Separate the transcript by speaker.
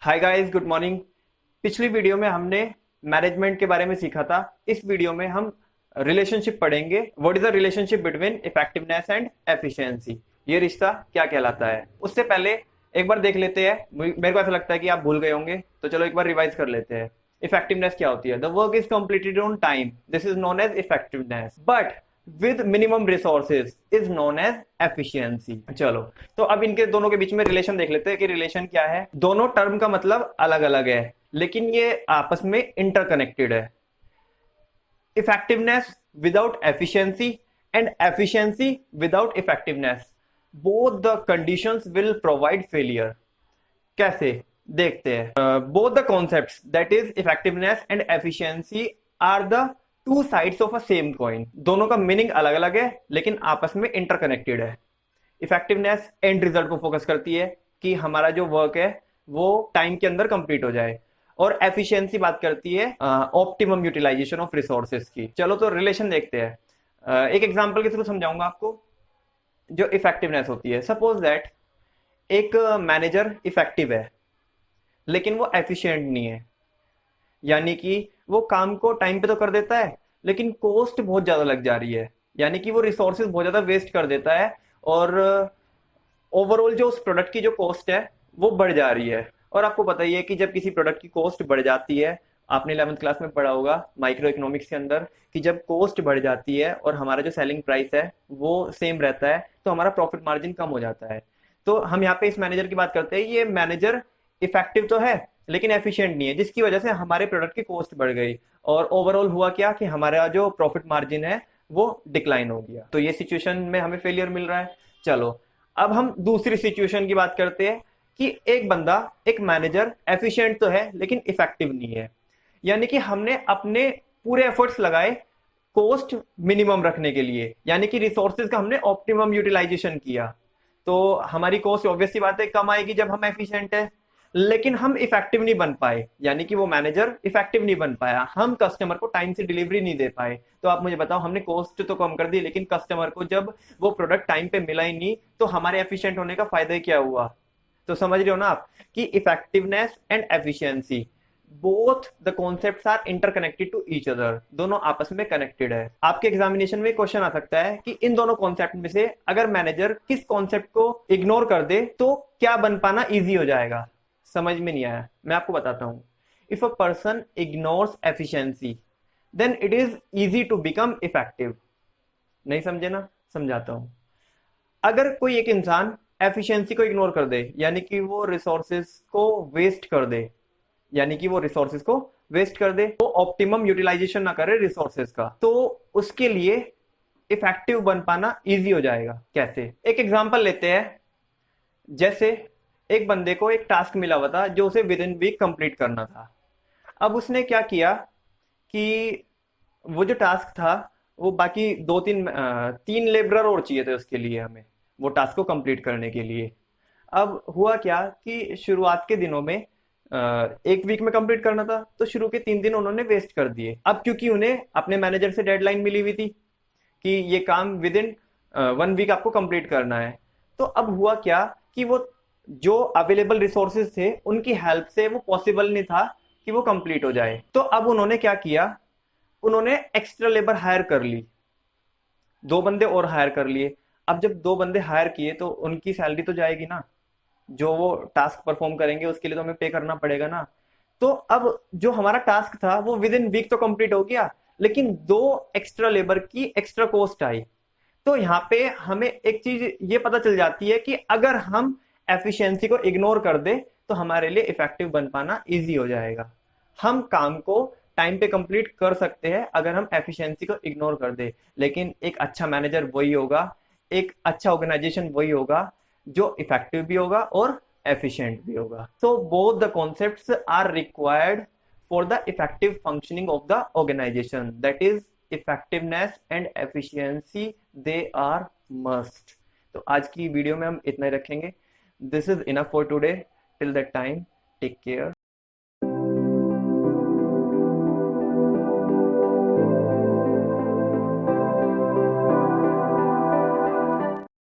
Speaker 1: Hi guys, good morning. पिछली video में हमने मैनेजमेंट के बारे में सीखा था। इस वीडियो में हम रिलेशनशिप पढ़ेंगे। What is the relationship between effectiveness and efficiency. ये रिश्ता क्या कहलाता है। उससे पहले एक बार देख लेते हैं। मेरे को ऐसा लगता है कि आप भूल गए होंगे, तो चलो एक बार रिवाइज कर लेते हैं। इफेक्टिवनेस क्या होती है? The work is completed on time, this is known as effectiveness, but with minimum resources is known as efficiency. चलो, तो अब इनके दोनों के बीच में रिलेशन देख लेते हैं कि रिलेशन क्या है। दोनों टर्म का मतलब अलग अलग है, लेकिन ये आपस में इंटरकनेक्टेड है। Effectiveness without efficiency and efficiency without effectiveness, both the conditions will provide failure. कैसे? देखते हैं। Both the concepts that is effectiveness and efficiency are the two sides of a same coin. दोनों का मीनिंग अलग अलग है, लेकिन आपस में इंटरकनेक्टेड है। इफेक्टिवनेस एंड रिजल्ट को फोकस करती है कि हमारा जो वर्क है वो टाइम के अंदर कंप्लीट हो जाए, और एफिशिएंसी बात करती है ऑप्टिमम यूटिलाइजेशन ऑफ रिसोर्सेज की। चलो, तो रिलेशन देखते हैं। एक एग्जांपल के थ्रू समझाऊंगा आपको। जो इफेक्टिवनेस होती है, सपोज दैट एक मैनेजर इफेक्टिव है लेकिन वो एफिशिएंट नहीं है। यानी कि वो काम को टाइम पे तो कर देता है, लेकिन कॉस्ट बहुत ज्यादा लग जा रही है। यानी कि वो रिसोर्सेज बहुत ज्यादा वेस्ट कर देता है, और ओवरऑल जो उस प्रोडक्ट की जो कॉस्ट है वो बढ़ जा रही है। और आपको पता ही है कि जब किसी प्रोडक्ट की कॉस्ट बढ़ जाती है, आपने 11th क्लास में पढ़ा होगा माइक्रो इकोनॉमिक्स के अंदर, कि जब कॉस्ट बढ़ जाती है और हमारा जो सेलिंग प्राइस है वो सेम रहता है, तो हमारा प्रॉफिट मार्जिन कम हो जाता है। तो हम यहाँ पे इस मैनेजर की बात करते हैं। ये मैनेजर इफेक्टिव तो है लेकिन एफिशिएंट नहीं है, जिसकी वजह से हमारे प्रोडक्ट की कॉस्ट बढ़ गई, और ओवरऑल हुआ क्या कि हमारा जो प्रॉफिट मार्जिन है वो डिक्लाइन हो गया। तो ये सिचुएशन में हमें फेलियर मिल रहा है। चलो, अब हम दूसरी सिचुएशन की बात करते हैं कि एक बंदा, एक मैनेजर एफिशिएंट तो है लेकिन इफेक्टिव नहीं है। यानी कि हमने अपने पूरे एफर्ट्स लगाए कॉस्ट मिनिमम रखने के लिए, यानी कि रिसोर्सेज का हमने ऑप्टिमम यूटिलाइजेशन किया। तो हमारी कॉस्ट ऑब्वियस सी बात है कम आएगी जब हम एफिशिएंट है, लेकिन हम इफेक्टिव नहीं बन पाए। यानी कि वो मैनेजर इफेक्टिव नहीं बन पाया, हम कस्टमर को टाइम से डिलीवरी नहीं दे पाए। तो आप मुझे बताओ, हमने कॉस्ट तो कम कर दी, लेकिन कस्टमर को जब वो प्रोडक्ट टाइम पे मिला ही नहीं, तो हमारे एफिशिएंट होने का फायदा ही क्या हुआ? तो समझ रहे हो ना आप कि effectiveness and efficiency, both the concepts are interconnected to each other. दोनों आपस में कनेक्टेड है। आपके एग्जामिनेशन में क्वेश्चन आ सकता है कि इन दोनों कॉन्सेप्ट में से अगर मैनेजर किस कॉन्सेप्ट को इग्नोर कर दे तो क्या बन पाना इजी हो जाएगा। समझ में नहीं आया? मैं आपको बताता हूं। If a person ignores efficiency, then it is easy to become effective. नहीं समझे ना? समझाता हूं। अगर कोई एक इंसान एफिशिएंसी को इग्नोर कर दे, यानी कि वो रिसोर्सेज को वेस्ट कर दे, यानी कि वो रिसोर्सेज को वेस्ट कर दे, वो ऑप्टिमम यूटिलाइजेशन ना करे रिसोर्सेज का, तो उसके लिए इफेक्टिव बन पाना इजी हो जाएगा। कैसे? एक एग्जांपल लेते हैं। जैसे एक बंदे को एक टास्क मिला हुआ था जो उसे विद इन वीक कंप्लीट करना था। अब उसने क्या किया कि वो जो टास्क था, वो बाकी तीन लेबरर और चाहिए थे उसके लिए, हमें वो टास्क को कंप्लीट करने के लिए। अब हुआ क्या कि शुरुआत के दिनों में एक वीक में कंप्लीट करना था, तो शुरू के 3 दिन उन्होंने वेस्ट कर दिए। अब क्योंकि उन्हें अपने मैनेजर से डेडलाइन मिली हुई थी कि ये काम विद इन 1 वीक आपको कंप्लीट करना है, तो अब हुआ क्या कि वो जो अवेलेबल रिसोर्सेज थे उनकी हेल्प से वो पॉसिबल नहीं था कि वो कंप्लीट हो जाए। तो अब उन्होंने क्या किया, उन्होंने एक्स्ट्रा लेबर हायर कर ली, 2 बंदे और हायर कर लिए। अब जब 2 बंदे हायर किए तो उनकी सैलरी तो जाएगी ना, जो वो टास्क परफॉर्म करेंगे उसके लिए तो हमें पे करना पड़ेगा ना। तो अब जो हमारा टास्क था वो विद इन वीक तो कंप्लीट हो गया, लेकिन 2 एक्स्ट्रा लेबर की एक्स्ट्रा कॉस्ट आई। तो यहाँ पे हमें एक चीज ये पता चल जाती है कि अगर हम एफिशिएंसी को इग्नोर कर दे तो हमारे लिए इफेक्टिव बन पाना इजी हो जाएगा। हम काम को टाइम पे कंप्लीट कर सकते हैं अगर हम एफिशिएंसी को इग्नोर कर दे, लेकिन एक अच्छा मैनेजर वही होगा, एक अच्छा ऑर्गेनाइजेशन वही होगा जो इफेक्टिव भी होगा और एफिशिएंट भी होगा। So both the concepts are required for the effective functioning of the organization, that is effectiveness and efficiency, they are must। तो आज की वीडियो में हम इतना ही रखेंगे। This is enough for today. Till that time, take care.